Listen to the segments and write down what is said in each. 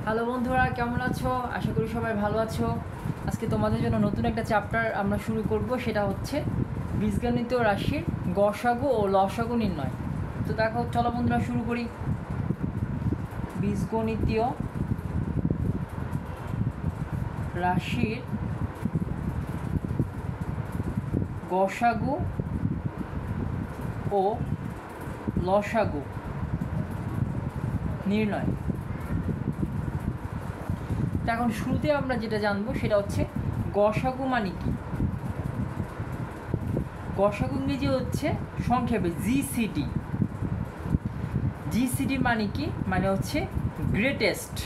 Hello বন্ধুরা, কেমন আছো? আশা করি সবাই ভালো আছো। আজকে তোমাদের জন্য নতুন একটা চ্যাপ্টার আমরা শুরু করব, সেটা হচ্ছে বীজগণিত রাশির গসাগু ও লসাগু নির্ণয়। তো দেখো, চলো বন্ধুরা শুরু করি। বীজগণিতীয় রাশির গসাগু ও লসাগু নির্ণয়। তো এখন শুরুতে আমরা যেটা জানবো সেটা হচ্ছে গসাগু মানে কি। গসাগু ইংরেজি হচ্ছে সংক্ষেপে জিসিডি। জিসিডি মানে কি? মানে হচ্ছে গ্রেটেস্ট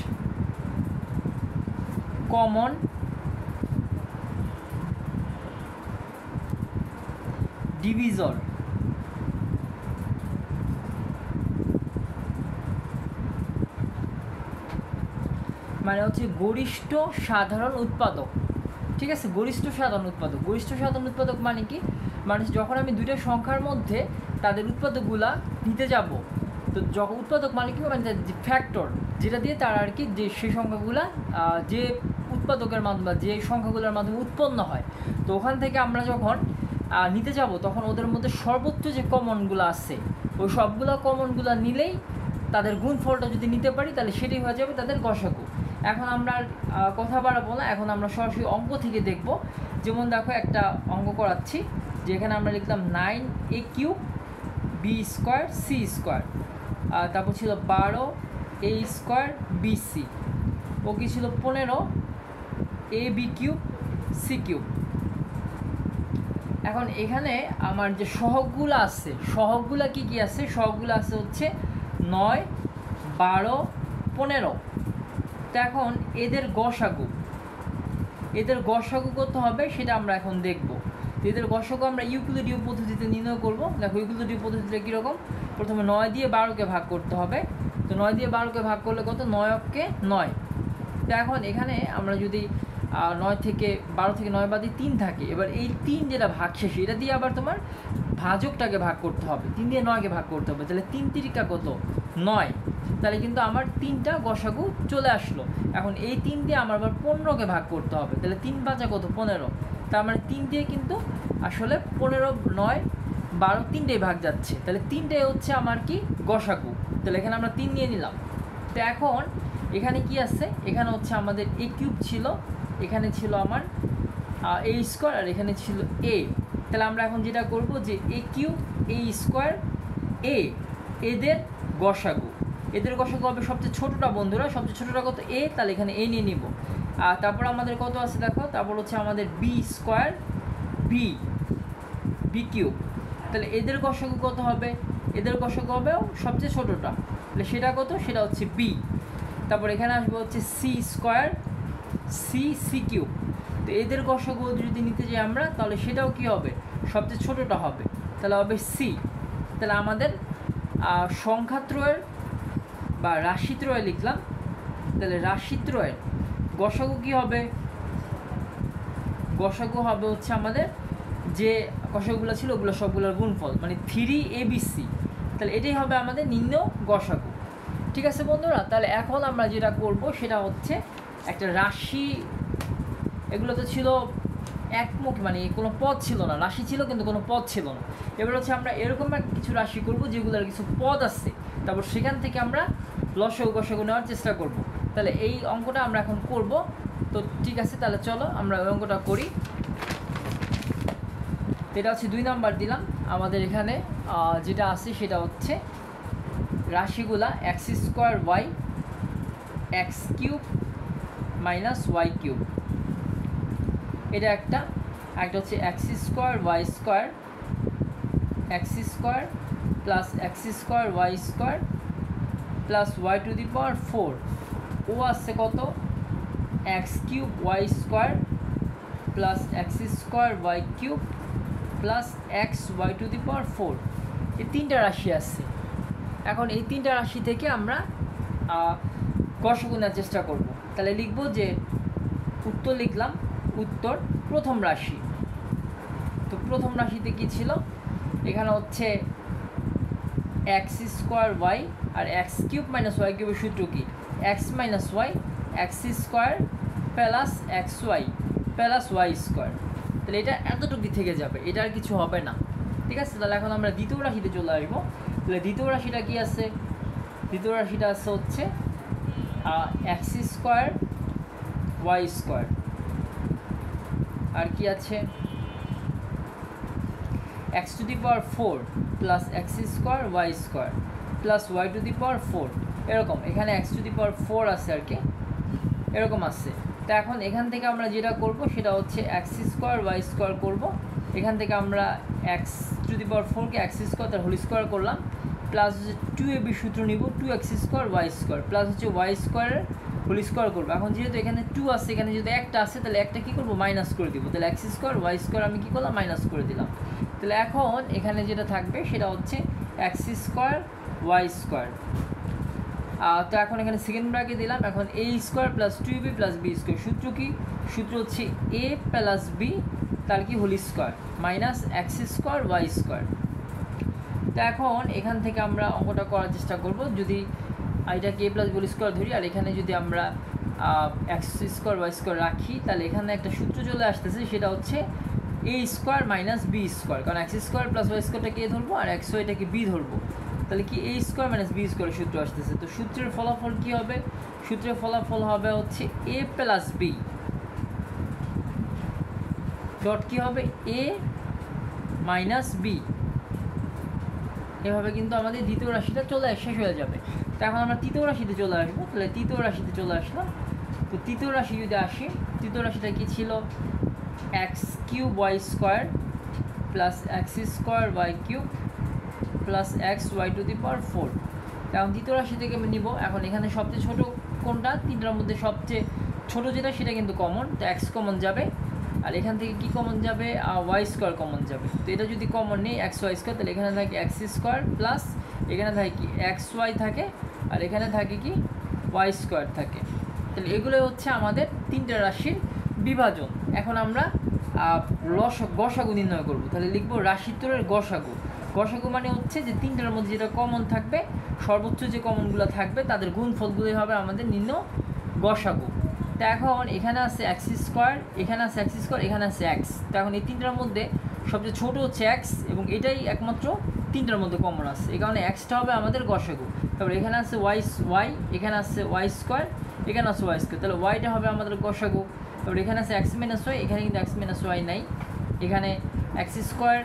কমন ডিভিজর। মানে হচ্ছে গরিষ্ঠ সাধারণ উৎপাদক। ঠিক আছে, গরিষ্ঠ সাধারণ উৎপাদক। গরিষ্ঠ সাধারণ উৎপাদক মানে কি? মানে যখন আমি দুইটা সংখ্যার মধ্যে তাদের উৎপাদকগুলা নিতে যাব, তো যখন উৎপাদক মানে কি, মানে যে ফ্যাক্টর যেটা দিয়ে তারা আর কি যে সেই সংখ্যাগুলা যে উৎপাদকের মাধ্যমে যে সংখ্যাগুলোর মাধ্যমে উৎপন্ন হয়, তো ওখান থেকে আমরা যখন নিতে যাব তখন ওদের মধ্যে সর্বোচ্চ যে কমনগুলো আছে ওই সবগুলো কমনগুলো নিলেই তাদের গুণফলটা যদি নিতে পারি তাহলে সেটাই হয়ে যাবে তাদের গসাগু। এখন আমরা কথা বাড়াবো না, এখন আমরা সরাসরি অঙ্ক থেকে দেখব। যেমন দেখো, একটা অঙ্ক করাচ্ছি, যেখানে আমরা লিখলাম 9a³ b² c², তারপর ছিল 12a² bc, ও কি ছিল 15ab³ c³। এখন এখানে আমার যে সহগগুলো আছে, সহগগুলো কি কি আছে? সহগগুলো আছে হচ্ছে 9, 12, 15। তো এখন এদের গসাগু কত হবে সেটা আমরা এখন দেখব। এদের গসাগু আমরা ইউক্লিডীয় পদ্ধতিতে নির্ণয় করব। দেখো, ইউক্লিডীয় পদ্ধতিতে কীরকম? প্রথমে 9 দিয়ে 12কে ভাগ করতে হবে। তো 9 দিয়ে 12কে ভাগ করলে কত? 9 অক্ষে 9। তো এখন এখানে আমরা যদি 9 থেকে 12 থেকে 9 বাদে 3 থাকে, এবার এই 3 যেটা ভাগ শেষে এটা দিয়ে আবার তোমার ভাজকটাকে ভাগ করতে হবে। 3 দিয়ে 9কে ভাগ করতে হবে, তাহলে 3 তিরিকা কত? 9। তাহলে কিন্তু আমার 3টা গসাগু চলে আসলো। এখন এই 3 দিয়ে আমার আবার 15কে ভাগ করতে হবে, তাহলে 3 5 কত? 15। তার মানে 3 দিয়ে কিন্তু আসলে 15, 9, 12 তিনটেই ভাগ যাচ্ছে, তাহলে 3টাই হচ্ছে আমার কি? গসাগু। তাহলে এখানে আমরা 3 নিয়ে নিলাম। তো এখন এখানে কি আছে? এখানে হচ্ছে আমাদের a³ ছিল, এখানে ছিল আমার a², আর এখানে ছিল a। তাহলে আমরা এখন যেটা করব যে a³ a² a এদের গসাগু হবে সবচেয়ে ছোটোটা বন্ধুরা, সবচেয়ে ছোটোটা কত? a। তাহলে এখানে a নিয়ে নিব। আর তারপর আমাদের কত আছে দেখো, তারপর হচ্ছে আমাদের b² b³। তাহলে এদের গসাগু কত হবে? এদের গসাগু হবে সবচেয়ে ছোটোটা, তাহলে সেটা কত? সেটা হচ্ছে b। তারপর এখানে আসবে হচ্ছে c² c³। তো এদের গসাগু যদি নিতে যাই আমরা, তাহলে সেটাও কি হবে? সবচেয়ে ছোটোটা হবে, তাহলে হবে c। তাহলে আমাদের সংখ্যাত্রয়ের বা রাশিত্রয় লিখলাম, তাহলে রাশিত্রয়ের গসাগু কি হবে? গসাগু হবে হচ্ছে আমাদের যে গসাগুলো ছিল ওগুলো সবগুলোর গুণফল, মানে 3abc। তাহলে এটাই হবে আমাদের নির্ণয় গসাগু। ঠিক আছে বন্ধুরা, তাহলে এখন আমরা যেটা করব সেটা হচ্ছে একটা রাশি, এগুলো তো ছিল একমুখী, মানে কোনো পদ ছিল না, রাশি ছিল কিন্তু কোনো পদ ছিল না। এবার হচ্ছে আমরা এরকম কিছু রাশি করব যেগুলোর কিছু পদ আছে, তারপর সেখান থেকে আমরা লসাগু গসাগু নেওয়ার চেষ্টা করব। তাহলে এই অঙ্কটা আমরা এখন করব। তো ঠিক আছে, তাহলে চলো আমরা ওই অঙ্কটা করি। এটা হচ্ছে 2 নাম্বার দিলাম। আমাদের এখানে যেটা আছে সেটা হচ্ছে রাশিগুলা x² y x³ -y³ এটা একটা হচ্ছে x² y² x² plus x² y² plus y⁴ ও আসছে কত? x³ y² plus x² y³ plus xy⁴। এই 3টা রাশি আসছে। এখন এই 3টা রাশি থেকে আমরা গসাগু নেওয়ার চেষ্টা করব। তাহলে লিখব যে উত্তর লিখলাম, উত্তর প্রথম রাশি। তো প্রথম রাশিতে কি ছিল? এখানে হচ্ছে x² y আর x³ - y³ সূত্র কি? x - y x square plus x y plus y square. তাহলে এটা এতটুকু থেকে যাবে, এটা আর কিছু হবে না। ঠিক আছে, তাহলে এখন আমরা দ্বিতীয় রাশিতে চলে আসবো। তাহলে দ্বিতীয় রাশিটা কি আছে? দ্বিতীয় রাশিটা আছে হচ্ছে এক্স স্কোয়ার ওয়াই স্কোয়ার, আর কি আছে x to the power 4 plus x square y square plus y to the power 4, এরকম। এখানে এক্স টু দি পাওয়ার 4 আছে আর কি, এরকম আছে। তো এখন এখান থেকে আমরা যেটা করব সেটা হচ্ছে এক্স স্কোয়ার ওয়াই স্কোয়ার করবো। এখান থেকে আমরা এক্স টু দি পাওয়ার 4কে এক্স স্কোয়ার তার হোল স্কোয়ার করলাম, প্লাস হচ্ছে 2ab সূত্র নিব, 2x square y square plus হচ্ছে ওয়াই স্কোয়ারের হোল স্কোয়ার করবো। এখন যেহেতু এখানে 2 আছে, এখানে যেহেতু একটা আছে, তাহলে একটা কী করবো মাইনাস করে দিব। তাহলে এক্স স্কোয়ার ওয়াই স্কোয়ার আমি কী করলাম মাইনাস করে দিলাম। তাহলে এখন এখানে যেটা থাকবে সেটা হচ্ছে এক্স স্কোয়ার ওয়াই স্কোয়ার। তো এখন এখানে সেকেন্ড ব্র্যাকেট দিলাম। এখন a square plus 2ab plus b square, সূত্র কি? সূত্র হচ্ছে a প্লাস বি তার কি whole square minus x square y square. তো এখন এখান থেকে আমরা অঙ্কটা করার চেষ্টা করব। যদি এটাকে a plus b whole square ধরি আর এখানে যদি আমরা এক্স স্কোয়ার ওয়াই স্কোয়ার রাখি, তাহলে এখানে একটা সূত্র চলে আসতেছে, সেটা হচ্ছে a square minus b square. কারণ এক্স স্কোয়ার প্লাস ওয়াই স্কোয়ারটাকে a ধরবো আর এক্স ওয়াইটাকে বি ধরবো, তাহলে কি a স্কোয়ার মাইনাস বি স্কোয়ারের সূত্র আসতেছে। তো সূত্রের ফলাফল কী হবে? সূত্রের ফলাফল হবে হচ্ছে a প্লাস বি ডট কী হবে a মাইনাস বি। এভাবে কিন্তু আমাদের দ্বিতীয় রাশিটা শেষ হয়ে যাবে। তো এখন আমরা তৃতীয় রাশিতে চলে আসবো। তাহলে তৃতীয় রাশিতে চলে আসলাম। তো তৃতীয় রাশি যদি আসি, তৃতীয় রাশিটা কী ছিল? X cube y square plus x square y cube plus x y to the power 4। এখন তৃতীয় রাশি থেকে আমি নিব। এখন এখানে সবচেয়ে ছোটো কোনটা? তিনটার মধ্যে সবচেয়ে ছোটো যেটা সেটা কিন্তু কমন, তো এক্স কমন যাবে। আর এখান থেকে কি কমন যাবে? ওয়াই স্কোয়ার কমন যাবে। তো এটা যদি কমন নেই এক্স ওয়াই স্কোয়ার, তাহলে এখানে থাকে এক্স স্কোয়ার প্লাস এখানে থাকে কি এক্স ওয়াই থাকে, আর এখানে থাকে কি ওয়াই স্কোয়ার থাকে। তাহলে এগুলো হচ্ছে আমাদের তিনটা রাশির বিভাজন। এখন আমরা গসাগু নির্ণয় করব। তাহলে লিখবো রাশিত্বরের গসাগু। গসাগু মানে হচ্ছে যে তিনটার মধ্যে যেটা কমন থাকবে, সর্বোচ্চ যে কমনগুলো থাকবে তাদের গুণফলগুলোই হবে আমাদের নির্ণয় গসাগু। তো এখন এখানে আছে এক্স স্কোয়ার, এখানে আছে এক্স স্কোয়ার, এখানে আছে এক্স। তো এখন এই তিনটার মধ্যে সবচেয়ে ছোটো হচ্ছে এক্স, এবং এটাই একমাত্র তিনটার মধ্যে কমন আছে, এই কারণে এক্সটা হবে আমাদের গসাগু। তারপর এখানে আছে ওয়াই, এখানে আছে ওয়াই স্কোয়ার, এখানে আছে ওয়াই স্কোয়ার, তাহলে ওয়াইটা হবে আমাদের গসাগু। তারপর এখানে আছে এক্স মাইনাস ওয়াই, এখানে কিন্তু এক্স মাইনাস ওয়াই নাই। এখানে x square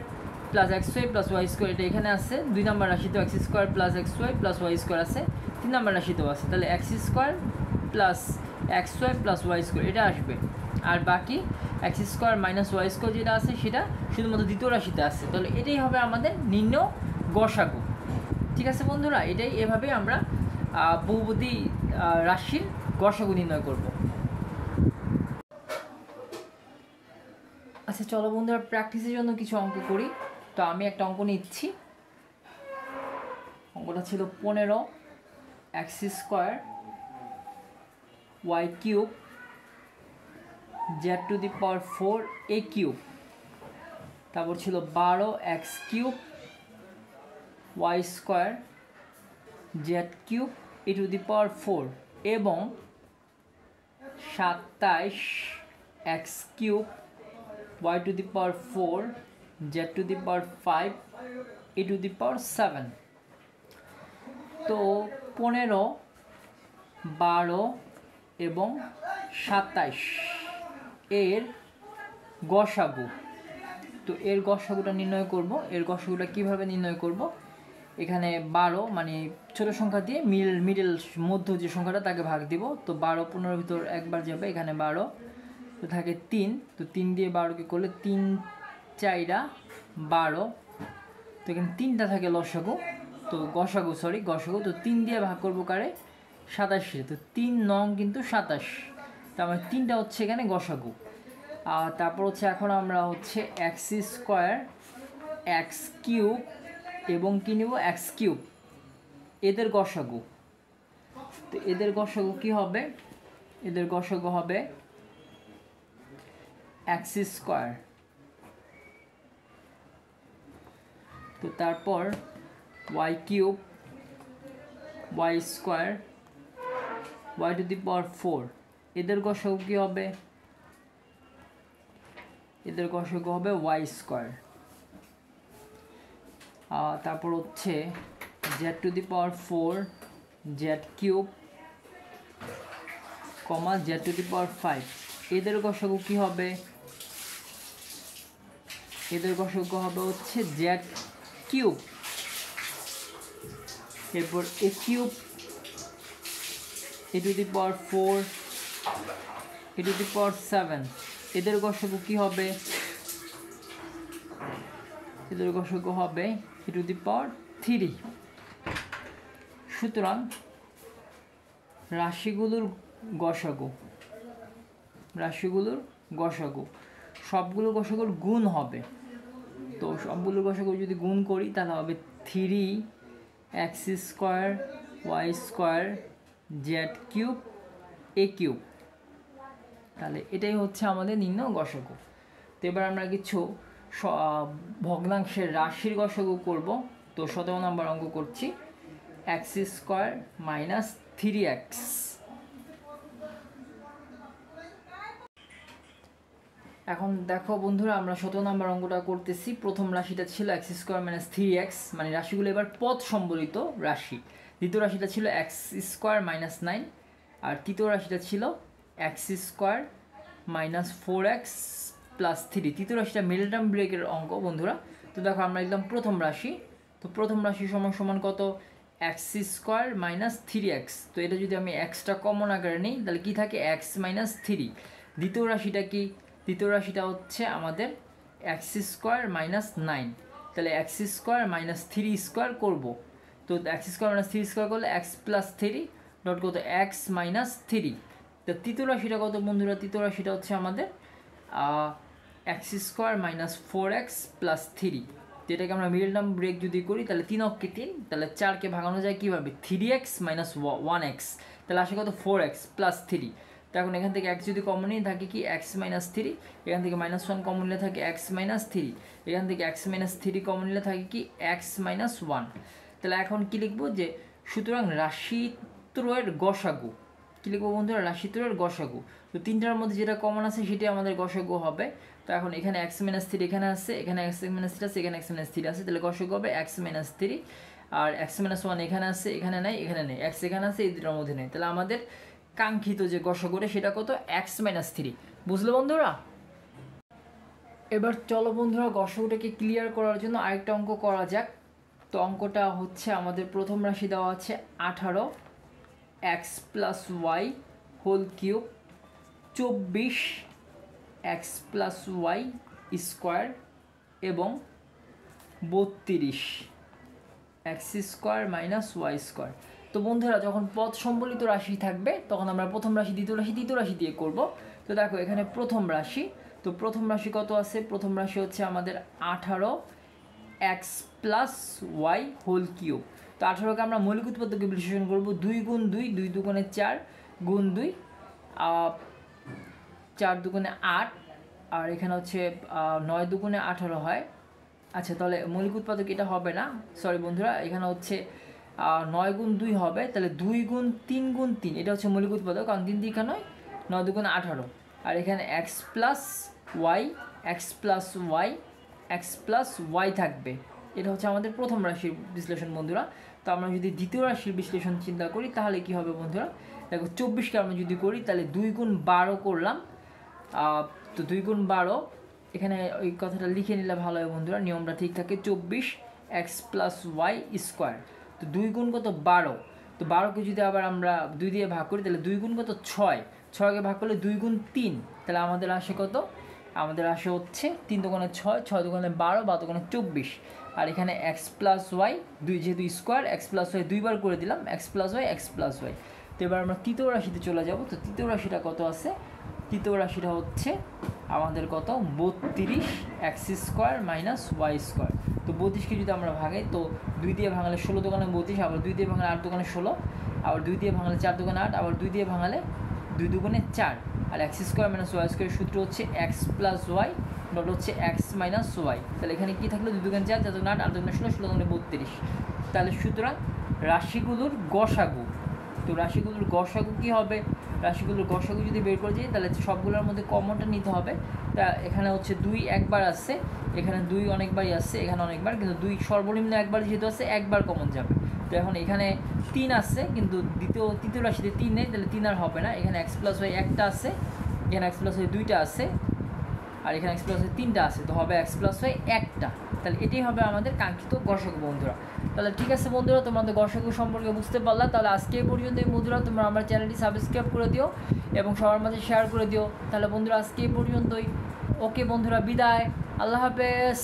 plus x y plus y square, এটা এখানে আছে 2 নম্বর রাশিতেও x square plus x y plus y square আছে, 3 নম্বর রাশিতেও আছে। তাহলে x square plus x y plus y square এটা আসবে। আর বাকি x square minus y square যেটা আছে সেটা শুধুমাত্র দ্বিতীয় রাশিতে আছে। তাহলে এটাই হবে আমাদের নির্ণয় গসাগু। ঠিক আছে বন্ধুরা, এটাই এভাবে আমরা বহুপদী রাশির গসাগু নির্ণয় করব। আচ্ছা চলো বন্ধুরা, প্র্যাকটিসের জন্য কিছু অঙ্ক করি। তো আমি একটা অঙ্ক নিচ্ছি। অঙ্কটা ছিল 15 x square y cube z to the power 4 a cube, তারপর ছিল 12 x cube y square z cube a to the power 4 এবং 27 x cube y to the power 4 z to the power 5 a to the power 7। তো 15, 12 এবং 27 এর গসাগু। তো এর গসাগুটা নির্ণয় করব। এর গসাগুটা কিভাবে নির্ণয় করব? এখানে 12 মানে ছোট সংখ্যা দিয়ে মিডল মধ্য যে সংখ্যাটা তাকে ভাগ দিব। তো 12 15 ভিতর একবার যাবে, এখানে 12, তো থাকে 3। তো 3 দিয়ে 12কে করলে 3 4 12, তো এখানে 3টা থাকে লসাগু, তো গসাগু গসাগু। তো 3 দিয়ে ভাগ করবো কারে? 27। তো 3 নং কিন্তু 27, তার মানে 3টা হচ্ছে এখানে গসাগু। আর তারপর হচ্ছে এখন আমরা হচ্ছে এক্স স্কোয়ার এক্স কিউব এবং কি নেব এক্স কিউব, এদের গসাগু। তো এদের গসাগু কি হবে? এদের গসাগু হবে এক্স স্কোয়ার। তো তারপর y cube y square y to the power 4 এদের গসাগু কী হবে? এদের গসাগু হবে ওয়াই স্কোয়ার। তারপর হচ্ছে z to the power 4 z cube comma z to the power 5, এদের গসাগু কী হবে? এদের গসাগু হবে হচ্ছে জেড কিউব, এরপর a cube a to the power 4 a to the power 7, এদের গসাগু কী হবে? এদের গসাগু হবে এ টু দি পাওয়ার 3। সুতরাং রাশিগুলোর গসাগু সবগুলো গসাগুর গুণ হবে। তো সবগুলো গসাগু যদি গুণ করি তাহলে হবে 3x square y square z cube a cube. তাহলে এটাই হচ্ছে আমাদের নির্ণয় গসাগু। তো এবার আমরা কিছু ভগ্নাংশের রাশির গসাগু করব। তো 17 নম্বর অঙ্ক করছি, x স্কোয়ার মাইনাস 3x। এখন দেখো বন্ধুরা, আমরা 17 নম্বর অঙ্কটা করতেছি। প্রথম রাশিটা ছিল x স্কোয়ার মাইনাস 3x, মানে রাশিগুলো এবার পদ সম্বলিত রাশি। দ্বিতীয় রাশিটা ছিল x স্কোয়ার মাইনাস 9, আর তৃতীয় রাশিটা ছিল x square minus 4x plus 3। তৃতীয় রাশিটা মিডল টার্ম ব্রেকের অঙ্ক বন্ধুরা। তো দেখো আমরা একদম প্রথম রাশি, তো প্রথম রাশি সমান সমান কত? x square minus 3x। তো এটা যদি আমি এক্সটা কমন আকারে নিই তাহলে কি থাকে? x minus 3। দ্বিতীয় রাশিটা কি? দ্বিতীয় রাশিটা হচ্ছে আমাদের x স্কোয়ার মাইনাস 9, তাহলে x স্কোয়ার মাইনাস 3 স্কোয়ার করবো। তো x স্কোয়ার মাইনাস 3 স্কোয়ার করলে x প্লাস 3 ডট কত? x minus 3। তো তৃতীয় রাশিটা কত বন্ধুরা? তৃতীয় রাশিটা হচ্ছে আমাদের x square minus 4x plus 3। যেটাকে আমরা মিডল টার্ম ব্রেক যদি করি তাহলে 3 অক্ষে 3, তাহলে 4কে ভাগানো যায় কীভাবে? 3x মাইনাস 1x, তাহলে আসে কত? 4x plus 3। তো এখন এখান থেকে x যদি কমন নিয়ে থাকে কি? x মাইনাস 3, এখান থেকে মাইনাস 1 কমন নিলে থাকে x মাইনাস 3, এখান থেকে x মাইনাস 3 কমন নিলে থাকে কি? x minus 1। তাহলে এখন কি লিখবো? যে সুতরাং রাশিত্রয়ের গসাগু কী লিখবো বন্ধুরা? রাশিত্রয়ের গসাগু। তো তিনটার মধ্যে যেটা কমন আছে সেটাই আমাদের গসাগু হবে। তো এখন এখানে x মাইনাস 3 এখানে আছে, এখানে x মাইনাস 3 আছে, এখানে x মাইনাস 3 আছে, তাহলে গসাগু হবে x মাইনাস 3। আর x মাইনাস 1 এখানে আছে, এখানে নাই, এখানে নেই, x এখানে আছে, এই দুটোর মধ্যে নেই। তাহলে আমাদের কাঙ্ক্ষিত যে গসাগুটা সেটা কত? x minus 3। বুঝলো বন্ধুরা? এবার চলো বন্ধুরা গসাগুটাকে ক্লিয়ার করার জন্য আরেকটা অঙ্ক করা যাক। তো অঙ্কটা হচ্ছে আমাদের প্রথম রাশি দেওয়া আছে 18 x plus y whole cube 24 x plus y square এবং 32 x square minus y square. তো বন্ধুরা যখন পদ সম্বলিত রাশি থাকবে তখন আমরা প্রথম রাশি দ্বিতীয় রাশি তৃতীয় রাশি দিয়ে করব। তো দেখো এখানে প্রথম রাশি, তো প্রথম রাশি কত আছে? প্রথম রাশি হচ্ছে আমাদের 18 x plus y whole cube. তো 18কে আমরা মৌলিক উৎপাদকে বিশ্লেষণ করব। 2 গুণ 2, 2 দুগুণে 4 গুণ 2 4 দুগুণে 8, আর এখানে হচ্ছে 9 দুগুণে 18 হয়। আচ্ছা তাহলে মৌলিক উৎপাদক এটা হবে না, সরি বন্ধুরা, এখানে হচ্ছে 9 গুণ 2 হবে, তাহলে 2 গুণ 3 গুণ 3 এটা হচ্ছে মৌলিক উৎপাদক, কারণ 3 দিকে নয়, 9 দুগুণে 18। আর এখানে x প্লাস ওয়াই থাকবে। এটা হচ্ছে আমাদের প্রথম রাশির বিশ্লেষণ বন্ধুরা। তো আমরা যদি দ্বিতীয় রাশির বিশ্লেষণ চিন্তা করি তাহলে কি হবে বন্ধুরা? দেখো 24কে আমরা যদি করি তাহলে 2 গুণ 12 করলাম। তো 2 গুণ 12, এখানে ওই কথাটা লিখে নিলে ভালো হয় বন্ধুরা, নিয়মটা ঠিক থাকে। 24 x প্লাস ওয়াই স্কোয়ার। তো 2 গুণ কত? 12। তো 12কে যদি আবার আমরা 2 দিয়ে ভাগ করি তাহলে 2 গুণ কত? 6। 6কে ভাগ করলে 2 গুণ 3, তাহলে আমাদের আসে কত? আমাদের আসে হচ্ছে 3 দুগুণে 6, 6 দুগুণে 12, 12 দুগুণে 24। আর এখানে x প্লাস ওয়াই 2, যেহেতু স্কোয়ার x প্লাস ওয়াই 2বার করে দিলাম, x প্লাস ওয়াই। তো এবার আমরা তৃতীয় রাশিতে চলে যাব। তো তৃতীয় রাশিটা কত আছে? তৃতীয় রাশিটা হচ্ছে আমাদের কত? 32 x square minus y square. তো 32কে যদি আমরা ভাগাই তো 2 দিয়ে ভাঙালে 16 দুগুণে 32, আবার 2 দিয়ে ভাঙালে 8 দুগুণে 16, আবার 2 দিয়ে ভাঙালে 4 দুগুণে 8, আবার 2 দিয়ে ভাঙালে 2 দুগুণে 4। আর x স্কোয়ার মাইনাস ওয়াই স্কোয়ারের সূত্র হচ্ছে x প্লাস ওয়াই ডট হচ্ছে x মাইনাস ওয়াই। তাহলে এখানে কী থাকলো? 2 দুগুণে 4, 4 দুগুণে 8, 8 দুগুণে 16, 16 দুগুণে 32। তাহলে সুতরাং রাশিগুলোর গসাগু তো রাশিগুলোর গসাগু কী হবে, রাশিগুলোর গসাগু যদি বের করে যাই তাহলে সবগুলোর মধ্যে কমনটা নিতে হবে। তা এখানে হচ্ছে 2 একবার আসছে, এখানে 2 অনেকবারই আসছে, এখানে অনেকবার, কিন্তু 2 সর্বনিম্ন একবার যেহেতু আছে একবার কমন যাবে। তো এখন এখানে 3 আসছে, কিন্তু তৃতীয় রাশিতে 3 নেই, তাহলে 3 আর হবে না। এখানে x+y একটা আছে, এখানে x+y 2টা আছে, আর এখানে x+y 3টা আছে, তো হবে x+y একটা। তাহলে এটাই হবে আমাদের কাঙ্ক্ষিত গসাগু বন্ধুরা। তাহলে ঠিক আছে বন্ধুরা, তোমাদের গসাগু সম্পর্কে বুঝতে পারলা। তাহলে আজকে এই পর্যন্ত বন্ধুরা, তোমরা আমার চ্যানেলটি সাবস্ক্রাইব করে দিও এবং সবার মাঝে শেয়ার করে দিও। তাহলে বন্ধুরা আজকে এই পর্যন্তই। ওকে বন্ধুরা, বিদায়, আল্লাহ হাফেজ।